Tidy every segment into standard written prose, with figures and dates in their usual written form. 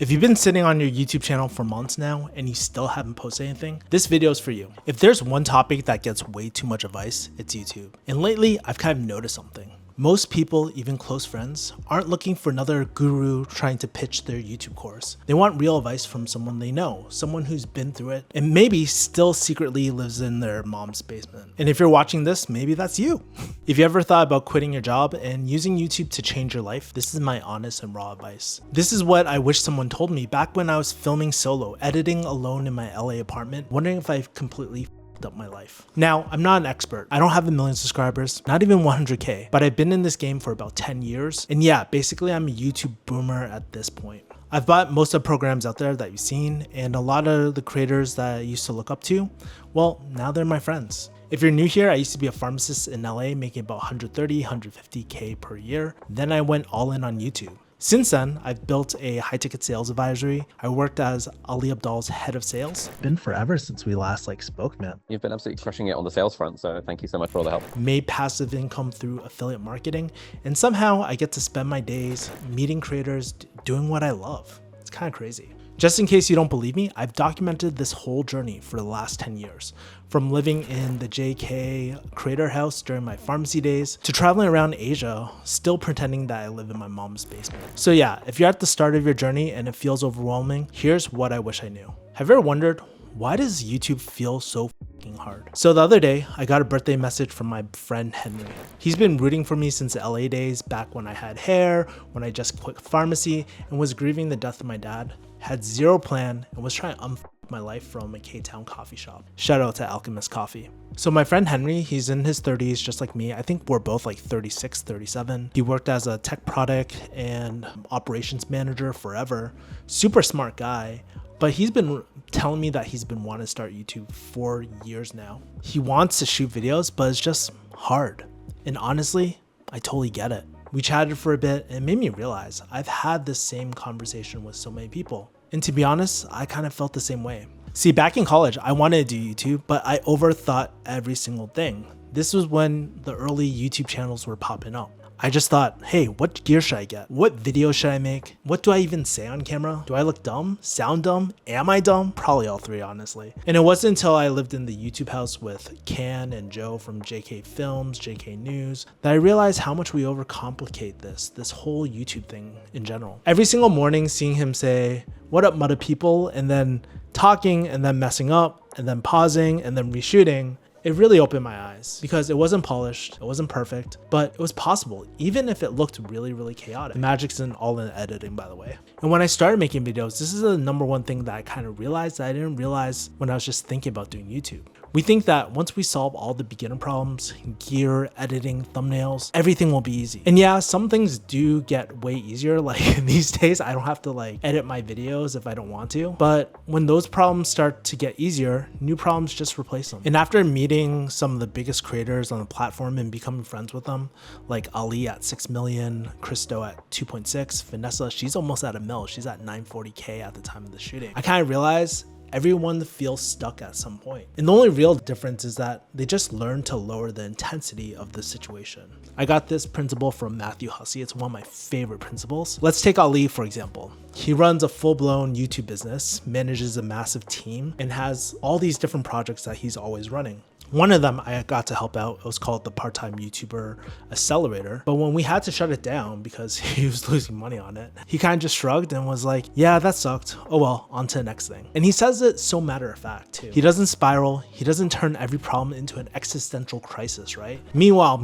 If you've been sitting on your YouTube channel for months now and you still haven't posted anything, this video is for you. If there's one topic that gets way too much advice, it's YouTube. And lately, I've kind of noticed something. Most people, even close friends, aren't looking for another guru trying to pitch their YouTube course. They want real advice from someone they know, someone who's been through it, and maybe still secretly lives in their mom's basement. And if you're watching this, maybe that's you. If you ever thought about quitting your job and using YouTube to change your life, this is my honest and raw advice. This is what I wish someone told me back when I was filming solo, editing alone in my LA apartment, wondering if I've completely up my life. Now, I'm not an expert. I don't have a million subscribers, not even 100K, but I've been in this game for about 10 years. And yeah, basically I'm a YouTube boomer at this point. I've bought most of the programs out there that you've seen, and a lot of the creators that I used to look up to, well, now they're my friends. If you're new here, I used to be a pharmacist in LA making about 130, 150K per year. Then I went all in on YouTube. Since then, I've built a high-ticket sales advisory. I worked as Ali Abdal's head of sales. Been forever since we last spoke, man. You've been absolutely crushing it on the sales front, so thank you so much for all the help. Made passive income through affiliate marketing, and somehow I get to spend my days meeting creators, doing what I love. It's kind of crazy. Just in case you don't believe me, I've documented this whole journey for the last 10 years. From living in the JK creator house during my pharmacy days to traveling around Asia, still pretending that I live in my mom's basement. So yeah, if you're at the start of your journey and it feels overwhelming, here's what I wish I knew. Have you ever wondered, why does YouTube feel so fucking hard? So the other day, I got a birthday message from my friend Henry. He's been rooting for me since the LA days, back when I had hair, when I just quit pharmacy and was grieving the death of my dad. Had zero plan and was trying to my life from a K-Town coffee shop. Shout out to Alchemist Coffee. So my friend Henry, he's in his 30s just like me. I think we're both 36, 37. He worked as a tech product and operations manager forever. Super smart guy. But he's been telling me that he's been wanting to start YouTube for years now. He wants to shoot videos, but it's just hard. And honestly, I totally get it. We chatted for a bit and it made me realize I've had this same conversation with so many people. And to be honest, I kind of felt the same way. See, back in college, I wanted to do YouTube, but I overthought every single thing. This was when the early YouTube channels were popping up. I just thought, hey, what gear should I get? What video should I make? What do I even say on camera? Do I look dumb? Sound dumb? Am I dumb? Probably all three, honestly. And it wasn't until I lived in the YouTube house with Can and Joe from JK Films, JK News, that I realized how much we overcomplicate this whole YouTube thing in general. Every single morning, seeing him say, "What up, mudda people?" and then talking and then messing up and then pausing and then reshooting, it really opened my eyes because it wasn't polished, it wasn't perfect, but it was possible, even if it looked really, really chaotic. The magic's in all in editing, by the way. And when I started making videos, this is the number one thing that I kind of realized that I didn't realize when I was just thinking about doing YouTube. We think that once we solve all the beginner problems, gear, editing, thumbnails, everything will be easy. And yeah, some things do get way easier. Like these days, I don't have to edit my videos if I don't want to. But when those problems start to get easier, new problems just replace them. And after meeting some of the biggest creators on the platform and becoming friends with them, like Ali at 6 million, Christo at 2.6, Vanessa, she's almost at 1 mil. She's at 940K at the time of the shooting. I kind of realized everyone feels stuck at some point. And the only real difference is that they just learn to lower the intensity of the situation. I got this principle from Matthew Hussey. It's one of my favorite principles. Let's take Ali, for example. He runs a full-blown YouTube business, manages a massive team, and has all these different projects that he's always running. One of them I got to help out. It was called the Part-Time YouTuber Accelerator. But when we had to shut it down because he was losing money on it, he kind of just shrugged and was like, yeah, that sucked. Oh well, on to the next thing. And he says it so matter of fact too. He doesn't spiral. He doesn't turn every problem into an existential crisis, right? Meanwhile,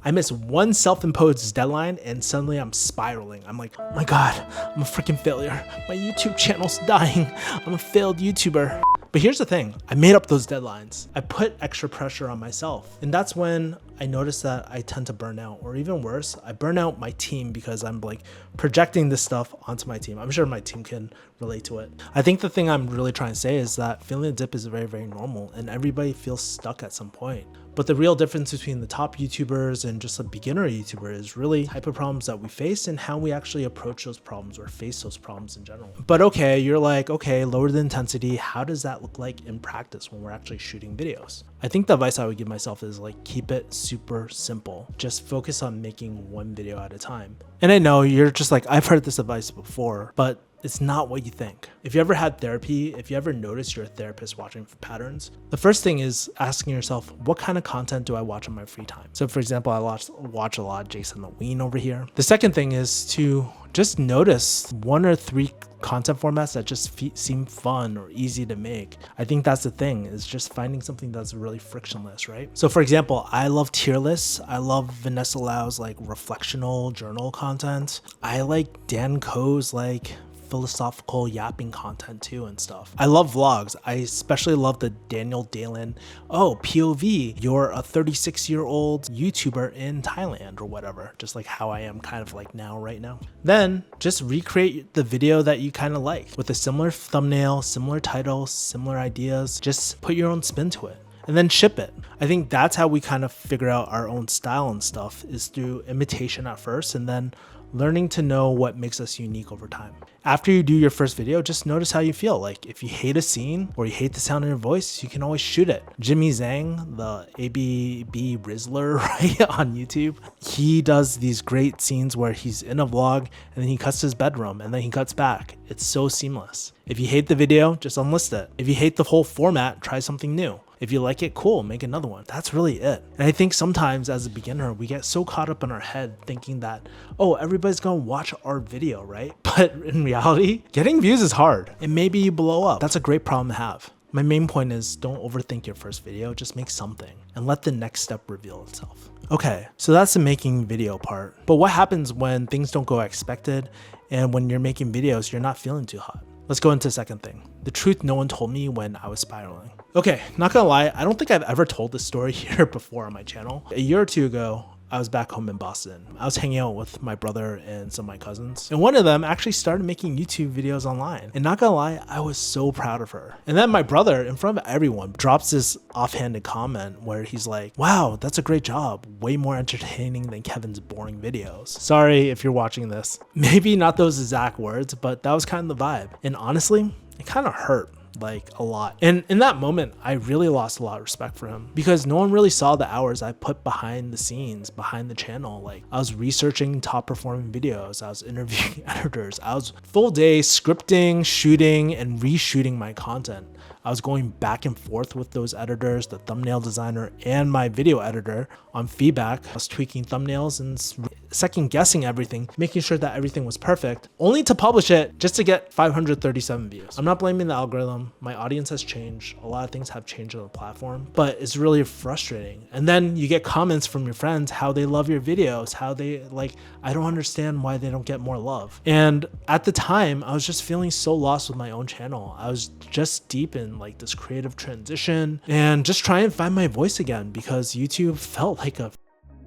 I miss one self-imposed deadline and suddenly I'm spiraling. I'm like, oh my God, I'm a freaking failure. My YouTube channel's dying. I'm a failed YouTuber. But here's the thing, I made up those deadlines. I put extra pressure on myself. And that's when I noticed that I tend to burn out, or even worse, I burn out my team because I'm projecting this stuff onto my team. I'm sure my team can relate to it. I think the thing I'm really trying to say is that feeling a dip is very, very normal and everybody feels stuck at some point. But the real difference between the top YouTubers and just a beginner YouTuber is really the type of problems that we face and how we actually approach those problems or face those problems in general. But okay, you're like, okay, lower the intensity. How does that look like in practice when we're actually shooting videos? I think the advice I would give myself is keep it super simple. Just focus on making one video at a time. And I know you're just I've heard this advice before, but it's not what you think. If you ever had therapy, if you ever notice you're a therapist watching for patterns, the first thing is asking yourself, what kind of content do I watch in my free time? So for example, I watch a lot of Jason the Ween over here. The second thing is to just notice 1 or 3 content formats that just seem fun or easy to make. I think that's the thing, is just finding something that's really frictionless, right? So for example, I love tier lists. I love Vanessa Lau's like reflectional journal content. I like Dan Koh's like philosophical yapping content too and stuff. I love vlogs. I especially love the Daniel Dalen, oh, POV, you're a 36-year-old YouTuber in Thailand or whatever, just like how I am kind of like now right now. Then just recreate the video that you kind of like with a similar thumbnail, similar title, similar ideas. Just put your own spin to it and then ship it. I think that's how we kind of figure out our own style and stuff, is through imitation at first and then learning to know what makes us unique over time. After you do your first video, just notice how you feel. Like if you hate a scene or you hate the sound of your voice, you can always shoot it. Jimmy Zhang, the ABB Rizzler, right, on YouTube, he does these great scenes where he's in a vlog and then he cuts to his bedroom and then he cuts back. It's so seamless. If you hate the video, just unlist it. If you hate the whole format, try something new. If you like it, cool, make another one. That's really it. And I think sometimes as a beginner, we get so caught up in our head thinking that, oh, everybody's gonna watch our video, right? But in reality, getting views is hard and maybe you blow up. That's a great problem to have. My main point is don't overthink your first video, just make something and let the next step reveal itself. Okay, so that's the making video part. But what happens when things don't go as expected and when you're making videos, you're not feeling too hot? Let's go into the second thing. The truth no one told me when I was spiraling. Okay, not gonna lie, I don't think I've ever told this story here before on my channel. A year or two ago, I was back home in Boston. I was hanging out with my brother and some of my cousins, and one of them actually started making YouTube videos online. And not gonna lie, I was so proud of her. And then my brother, in front of everyone, drops this offhanded comment where he's like, wow, that's a great job. Way more entertaining than Kevin's boring videos. Sorry if you're watching this. Maybe not those exact words, but that was kind of the vibe. And honestly, it kind of hurt. Like a lot. And in that moment, I really lost a lot of respect for him because no one really saw the hours I put behind the scenes, behind the channel. Like I was researching top performing videos, I was interviewing editors, I was full day scripting, shooting, and reshooting my content. I was going back and forth with those editors, the thumbnail designer and my video editor on feedback. I was tweaking thumbnails and second guessing everything, making sure that everything was perfect, only to publish it just to get 537 views. I'm not blaming the algorithm. My audience has changed. A lot of things have changed on the platform, but it's really frustrating. And then you get comments from your friends, how they love your videos, how they like, I don't understand why they don't get more love. And at the time, I was just feeling so lost with my own channel. I was just deep in like this creative transition and just trying to find my voice again because YouTube felt like a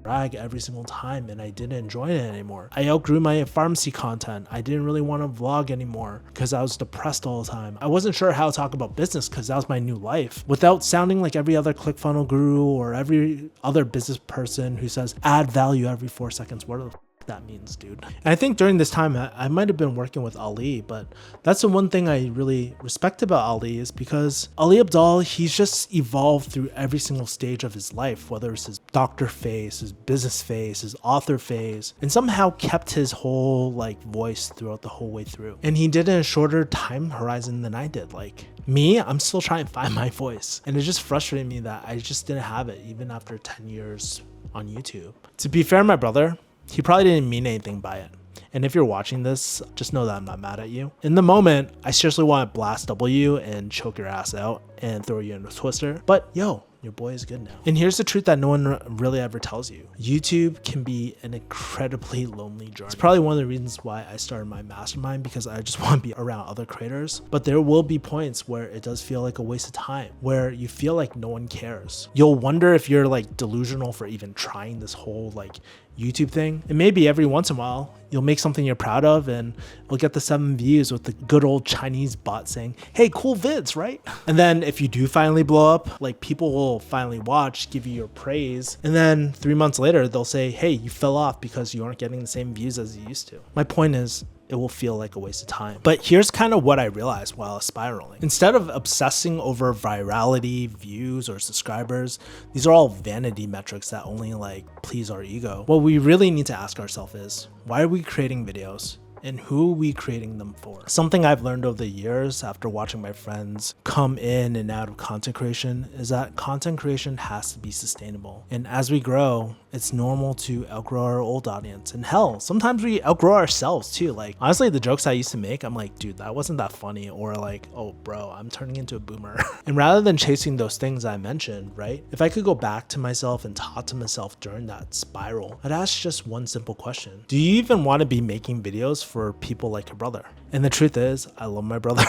drag every single time and I didn't enjoy it anymore. I outgrew my pharmacy content. I didn't really want to vlog anymore because I was depressed all the time. I wasn't sure how to talk about business because that was my new life without sounding like every other ClickFunnels guru or every other business person who says add value every 4 seconds. What the that means, dude. And I think during this time I might have been working with Ali, but that's the one thing I really respect about Ali is because Ali Abdaal, he's just evolved through every single stage of his life, whether it's his doctor phase, his business phase, his author phase, and somehow kept his whole like voice throughout the whole way through. And he did it in a shorter time horizon than I did. Like me, I'm still trying to find my voice, and it just frustrated me that I just didn't have it even after 10 years on YouTube. To be fair, my brother, he probably didn't mean anything by it. And if you're watching this, just know that I'm not mad at you. In the moment, I seriously want to blast W and choke your ass out and throw you in a twister. But yo, your boy is good now. And here's the truth that no one really ever tells you. YouTube can be an incredibly lonely journey. It's probably one of the reasons why I started my mastermind, because I just want to be around other creators. But there will be points where it does feel like a waste of time, where you feel like no one cares. You'll wonder if you're like delusional for even trying this whole like YouTube thing. And maybe every once in a while, you'll make something you're proud of and it'll get the 7 views with the good old Chinese bot saying, hey, cool vids, right? And then if you do finally blow up, like people will finally watch, give you your praise. And then 3 months later, they'll say, hey, you fell off because you aren't getting the same views as you used to. My point is, it will feel like a waste of time. But here's kind of what I realized while spiraling. Instead of obsessing over virality, views, or subscribers, these are all vanity metrics that only like please our ego. What we really need to ask ourselves is, why are we creating videos? and who are we creating them for? Something I've learned over the years after watching my friends come in and out of content creation is that content creation has to be sustainable. And as we grow, it's normal to outgrow our old audience. And hell, sometimes we outgrow ourselves too. Like, honestly, the jokes I used to make, I'm like, dude, that wasn't that funny. Or like, oh bro, I'm turning into a boomer. And rather than chasing those things I mentioned, right? If I could go back to myself and talk to myself during that spiral, I'd ask just one simple question. Do you even want to be making videos for people like your brother? And the truth is, I love my brother,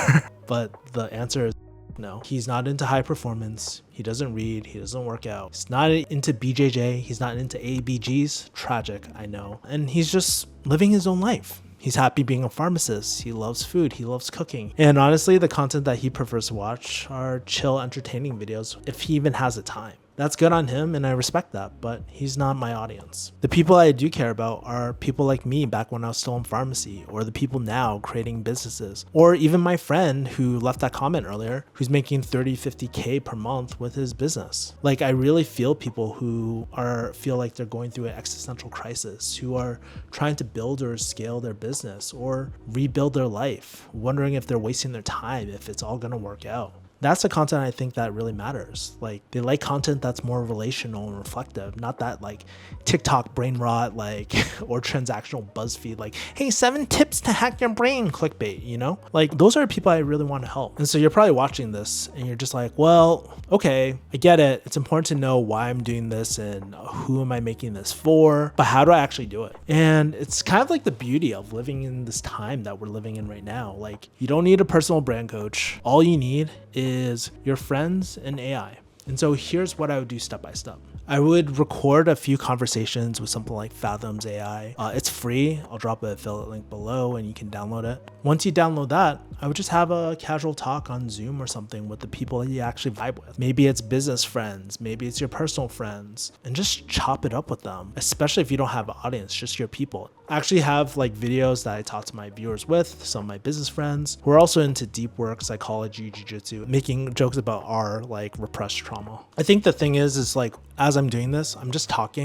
but the answer is no. He's not into high performance. He doesn't read. He doesn't work out. He's not into BJJ. He's not into ABGs. Tragic, I know. And he's just living his own life. He's happy being a pharmacist. He loves food. He loves cooking. And honestly, the content that he prefers to watch are chill, entertaining videos if he even has the time. That's good on him, and I respect that, but he's not my audience. The people I do care about are people like me back when I was still in pharmacy, or the people now creating businesses, or even my friend who left that comment earlier, who's making 30, 50K per month with his business. Like, I really feel people who feel like they're going through an existential crisis, who are trying to build or scale their business or rebuild their life, wondering if they're wasting their time, if it's all gonna work out. That's the content I think that really matters. Like, they like content that's more relational and reflective, not that like TikTok brain rot, like, or transactional BuzzFeed, like, hey, 7 tips to hack your brain clickbait, you know? Like, those are people I really want to help. And so you're probably watching this and you're just like, well, okay, I get it. It's important to know why I'm doing this and who am I making this for, but how do I actually do it? And it's kind of like the beauty of living in this time that we're living in right now. Like, you don't need a personal brand coach. All you need is your friends and AI. And so here's what I would do step by step. I would record a few conversations with something like Fathom's AI. It's free. I'll drop an affiliate link below and you can download it. Once you download that, I would just have a casual talk on Zoom or something with the people that you actually vibe with. Maybe it's business friends, maybe it's your personal friends, and just chop it up with them, especially if you don't have an audience, just your people. I actually have like videos that I talk to my viewers with, some of my business friends who are also into deep work, psychology, jiu-jitsu, making jokes about our like repressed trauma. I think the thing is like, as I'm doing this, I'm just talk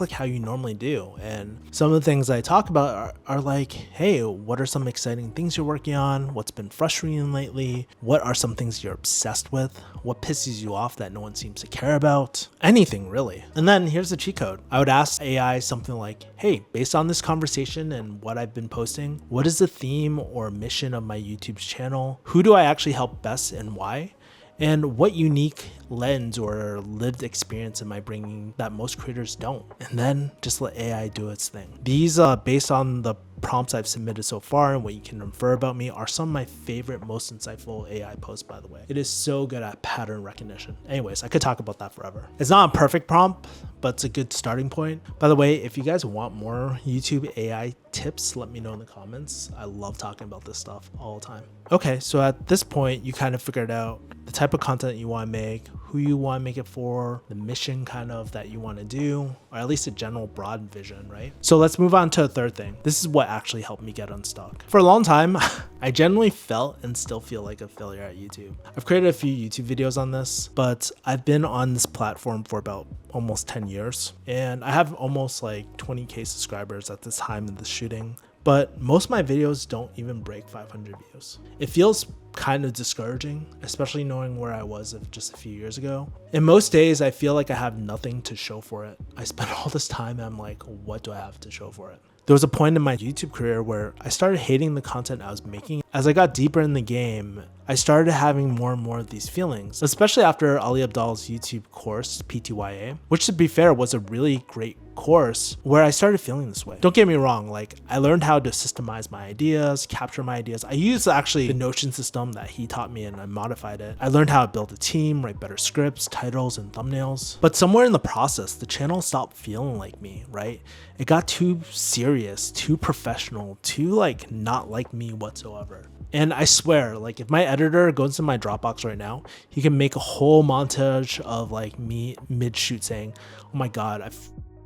like how you normally do. And some of the things I talk about are like, hey, what are some exciting things you're working on? What's been frustrating lately? What are some things you're obsessed with? What pisses you off that no one seems to care about? Anything really. And then here's the cheat code. I would ask AI something like, hey, based on this conversation and what I've been posting, what is the theme or mission of my YouTube channel? Who do I actually help best and why? And what unique lens or lived experience am I bringing that most creators don't? And then just let AI do its thing. These, based on the prompts I've submitted so far and what you can infer about me, are some of my favorite, most insightful AI posts, by the way. It is so good at pattern recognition. Anyways, I could talk about that forever. It's not a perfect prompt, but it's a good starting point. By the way, if you guys want more YouTube AI tips, let me know in the comments. I love talking about this stuff all the time. Okay, so at this point, you kind of figured out the type of content you want to make, who you want to make it for, the mission kind of that you want to do, or at least a general broad vision, right? So let's move on to a third thing. This is what actually helped me get unstuck. For a long time, I generally felt and still feel like a failure at YouTube. I've created a few YouTube videos on this, but I've been on this platform for about almost 10 years, and I have almost like 20K subscribers at this time of the shooting. But most of my videos don't even break 500 views. It feels kind of discouraging, especially knowing where I was just a few years ago. And most days I feel like I have nothing to show for it. I spend all this time and I'm like, what do I have to show for it? There was a point in my YouTube career where I started hating the content I was making. As I got deeper in the game, I started having more and more of these feelings, especially after Ali Abdaal's YouTube course, PTYA, which to be fair was a really great course where I started feeling this way. Don't get me wrong, like I learned how to systemize my ideas, capture my ideas. I used actually the Notion system that he taught me and I modified it. I learned how to build a team, write better scripts, titles, and thumbnails. But somewhere in the process, the channel stopped feeling like me, right? It got too serious, too professional, too like not like me whatsoever. And I swear, like if my editor goes into my Dropbox right now, he can make a whole montage of like me mid-shoot saying, oh my God, I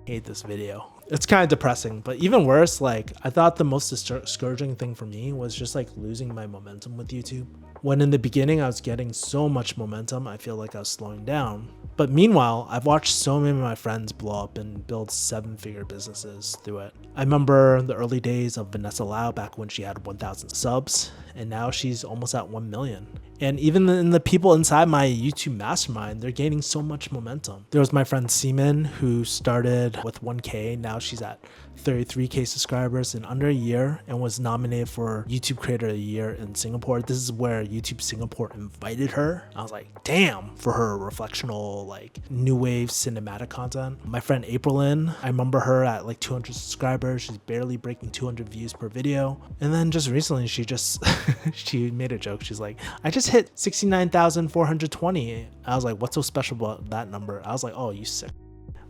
hate this video. It's kind of depressing, but even worse, like I thought the most discouraging thing for me was just like losing my momentum with YouTube. When in the beginning I was getting so much momentum, I feel like I was slowing down. But meanwhile, I've watched so many of my friends blow up and build 7-figure businesses through it. I remember the early days of Vanessa Lau back when she had 1,000 subs, and now she's almost at 1 million. And even in the people inside my YouTube mastermind, they're gaining so much momentum. There was my friend Seaman who started with 1K. Now she's at 33K subscribers in under a year and was nominated for YouTube Creator of the Year in Singapore. This is where YouTube Singapore invited her. I was like, damn, for her reflectional, like new wave cinematic content. My friend Aprilyn, I remember her at like 200 subscribers. She's barely breaking 200 views per video. And then just recently, she she made a joke. She's like, I just hit 69,420. I was like, what's so special about that number? I was like, oh, you sick.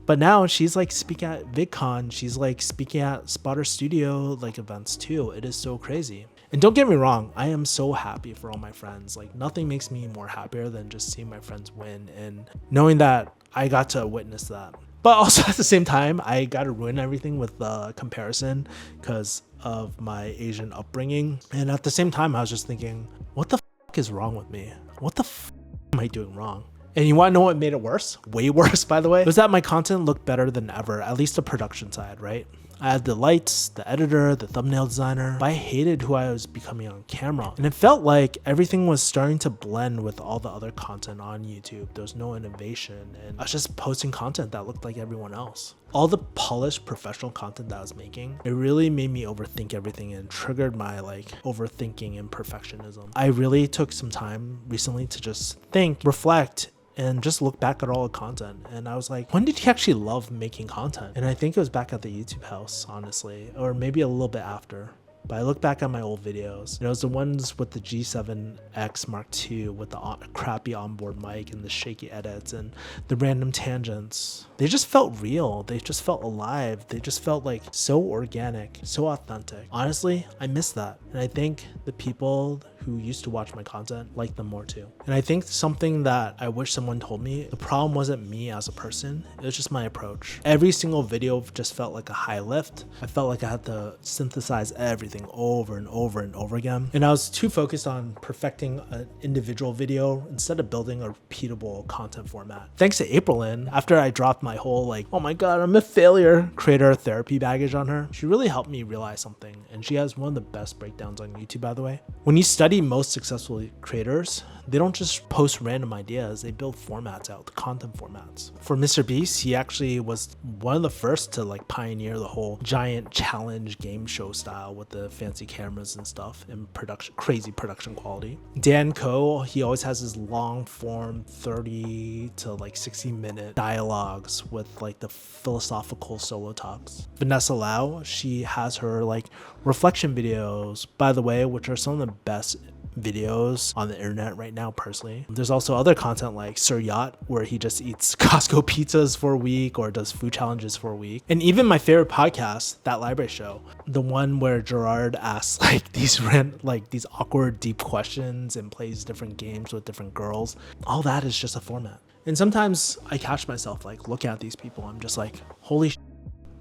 But now she's like speaking at VidCon. She's like speaking at Spotter Studio like events too. It is so crazy. And don't get me wrong, I am so happy for all my friends. Like nothing makes me more happier than just seeing my friends win and knowing that I got to witness that. But also at the same time, I got to ruin everything with the comparison because of my Asian upbringing. And at the same time, I was just thinking, what the f is wrong with me? What the f am I doing wrong? And you want to know what made it worse? Way worse, by the way. It was that my content looked better than ever, at least the production side, right? I had the lights, the editor, the thumbnail designer, but I hated who I was becoming on camera. And it felt like everything was starting to blend with all the other content on YouTube. There was no innovation, and I was just posting content that looked like everyone else. All the polished professional content that I was making, it really made me overthink everything and triggered my like overthinking and perfectionism. I really took some time recently to just think, reflect, and just look back at all the content. And I was like, when did you actually love making content? And I think it was back at the YouTube house, honestly, or maybe a little bit after. But I look back at my old videos, and it was the ones with the G7X Mark II with the crappy onboard mic and the shaky edits and the random tangents. They just felt real. They just felt alive. They just felt like so organic, so authentic. Honestly, I miss that. And I think the people who used to watch my content like them more too. And I think something that I wish someone told me, the problem wasn't me as a person, it was just my approach. Every single video just felt like a high lift. I felt like I had to synthesize everything over and over and over again. And I was too focused on perfecting an individual video instead of building a repeatable content format. Thanks to Aprilyn, after I dropped my whole like, oh my God, I'm a failure creator therapy baggage on her, she really helped me realize something. And she has one of the best breakdowns on YouTube, by the way. When you study most successful creators, they don't just post random ideas, they build formats out, the content formats. For MrBeast, he actually was one of the first to like pioneer the whole giant challenge game show style with the fancy cameras and stuff and production, crazy production quality. Dan Koh, he always has his long form 30 to like 60-minute dialogues with like the philosophical solo talks. Vanessa Lau, she has her like reflection videos, by the way, which are some of the best videos on the internet right now personally. There's also other content like Sir Yacht, where he just eats Costco pizzas for a week or does food challenges for a week. And even my favorite podcast, That Library Show, the one where Gerard asks like these awkward deep questions and plays different games with different girls, all that is just a format. And sometimes I catch myself like looking at these people, I'm just like, holy shit,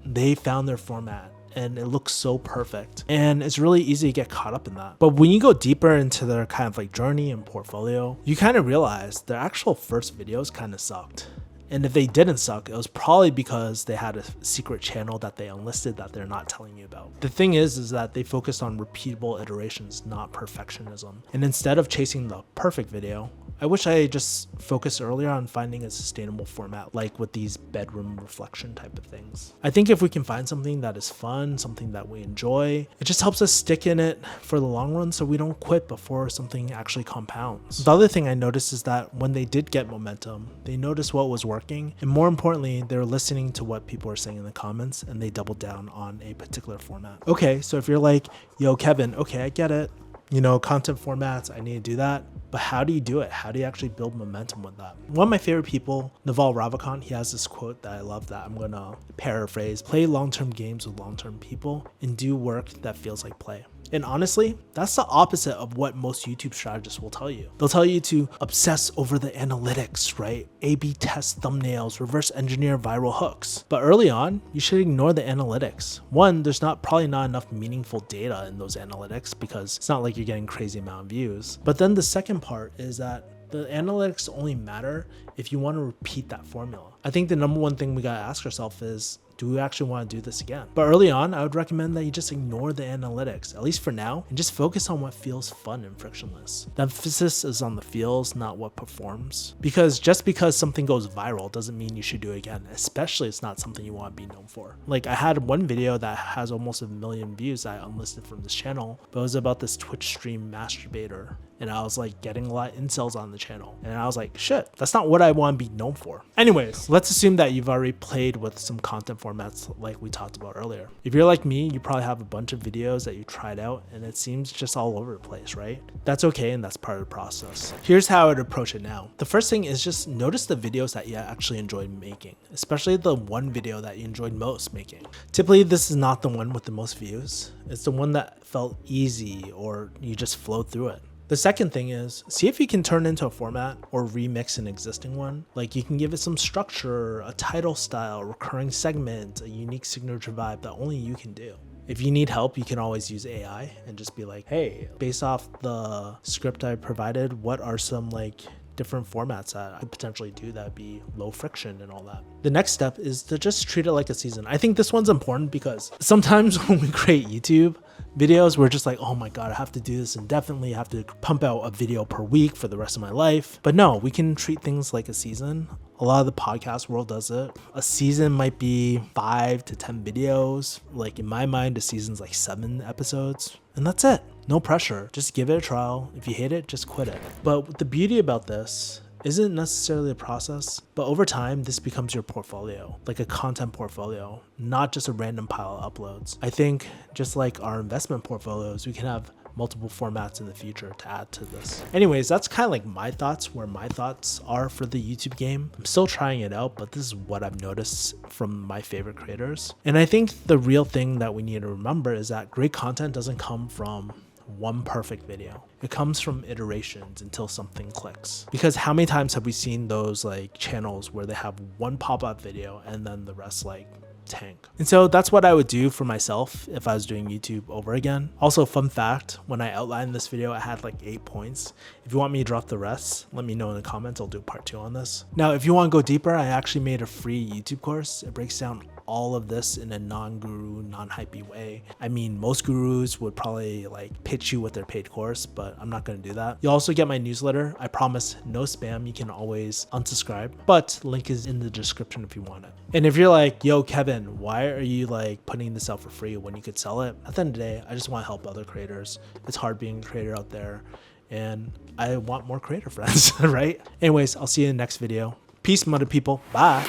they found their format and it looks so perfect, and it's really easy to get caught up in that. But when you go deeper into their kind of like journey and portfolio, you kind of realize their actual first videos kind of sucked. And if they didn't suck, it was probably because they had a secret channel that they enlisted that they're not telling you about. The thing is that they focused on repeatable iterations, not perfectionism. And instead of chasing the perfect video, I wish I just focused earlier on finding a sustainable format, like with these bedroom reflection type of things. I think if we can find something that is fun, something that we enjoy, it just helps us stick in it for the long run so we don't quit before something actually compounds. The other thing I noticed is that when they did get momentum, they noticed what was working, and more importantly, they were listening to what people were saying in the comments, and they doubled down on a particular format. Okay, so if you're like, yo, Kevin, okay, I get it. You know, content formats, I need to do that. But how do you do it? How do you actually build momentum with that? One of my favorite people, Naval Ravikant, he has this quote that I love that I'm gonna paraphrase: play long-term games with long-term people and do work that feels like play. And honestly, that's the opposite of what most YouTube strategists will tell you. They'll tell you to obsess over the analytics, right? A/B test thumbnails, reverse engineer viral hooks. But early on, you should ignore the analytics. One, there's probably not enough meaningful data in those analytics because it's not like you're getting crazy amount of views. But then the second part is that the analytics only matter if you want to repeat that formula. I think the number one thing we gotta ask ourselves is, do we actually want to do this again? But early on, I would recommend that you just ignore the analytics, at least for now, and just focus on what feels fun and frictionless. The emphasis is on the feels, not what performs. Because just because something goes viral doesn't mean you should do it again, especially it's not something you want to be known for. Like I had one video that has almost 1 million views that I unlisted from this channel, but it was about this Twitch stream masturbator. And I was like getting a lot of incels on the channel. And I was like, shit, that's not what I want to be known for. Anyways, let's assume that you've already played with some content formats like we talked about earlier. If you're like me, you probably have a bunch of videos that you tried out and it seems just all over the place, right? That's okay, and that's part of the process. Here's how I would approach it now. The first thing is just notice the videos that you actually enjoyed making, especially the one video that you enjoyed most making. Typically, this is not the one with the most views. It's the one that felt easy or you just flowed through it. The second thing is, see if you can turn into a format or remix an existing one. Like you can give it some structure, a title style, recurring segment, a unique signature vibe that only you can do. If you need help, you can always use AI and just be like, hey, based off the script I provided, what are some like different formats that I could potentially do that would be low friction and all that. The next step is to just treat it like a season. I think this one's important because sometimes when we create YouTube videos, we're just like, oh my God, I have to do this indefinitely. I have to pump out a video per week for the rest of my life. But no, we can treat things like a season. A lot of the podcast world does it. A season might be 5 to 10 videos. Like in my mind, a season's like 7 episodes. And that's it. No pressure. Just give it a trial. If you hate it, just quit it. But the beauty about this isn't necessarily a process, but over time, this becomes your portfolio, like a content portfolio, not just a random pile of uploads. I think just like our investment portfolios, we can have multiple formats in the future to add to this. Anyways, that's kind of like my thoughts, where my thoughts are for the YouTube game. I'm still trying it out, but this is what I've noticed from my favorite creators. And I think the real thing that we need to remember is that great content doesn't come from one perfect video. It comes from iterations until something clicks. Because how many times have we seen those like channels where they have one pop-up video and then the rest like tank? And so that's what I would do for myself if I was doing YouTube over again. Also, fun fact, when I outlined this video, I had like 8 points. If you want me to drop the rest, let me know in the comments. I'll do part 2 on this. Now, if you want to go deeper, I actually made a free YouTube course. It breaks down all of this in a non-guru, non-hypey way. I mean, most gurus would probably like pitch you with their paid course, but I'm not going to do that. You'll also get my newsletter. I promise no spam. You can always unsubscribe, but link is in the description if you want it. And if you're like, yo, Kevin, why are you like putting this out for free when you could sell it? At the end of the day, I just want to help other creators. It's hard being a creator out there and I want more creator friends, right? Anyways, I'll see you in the next video. Peace, mother people. Bye.